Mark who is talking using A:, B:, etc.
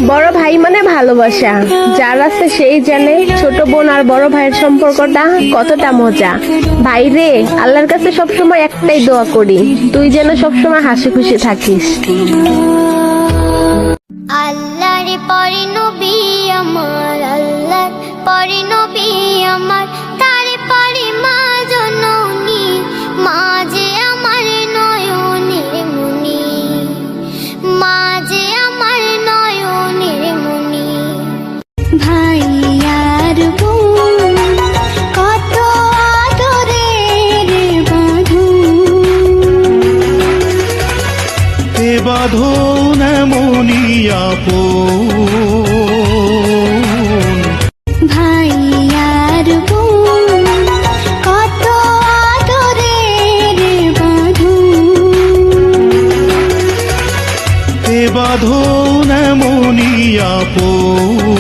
A: বড় ভাই মানে ভালোবাসা, যার আছে সেই জানে ছোট বোন আর বড় ভাইয়ের সম্পর্কটা কতটা মজা। ভাই রে, আল্লাহর কাছে সবসময় একটাই দোয়া করি, তুই যেন সবসময় হাসি খুশি থাকিস।
B: আল্লাহর পরে নবী আমার, আল্লাহর পরে নবী আমার, তার পরে মা জননী, মা যে আমার নয়নের মনি, মা যে আমার নয়নের মনি। ভাই আর বোন কত আদরের বাঁধন,
C: এ বাঁধন এমনই আপন।
B: ভাই আর বোন কত আদরের বাঁধন,
C: এ বাঁধন এমনই আপন।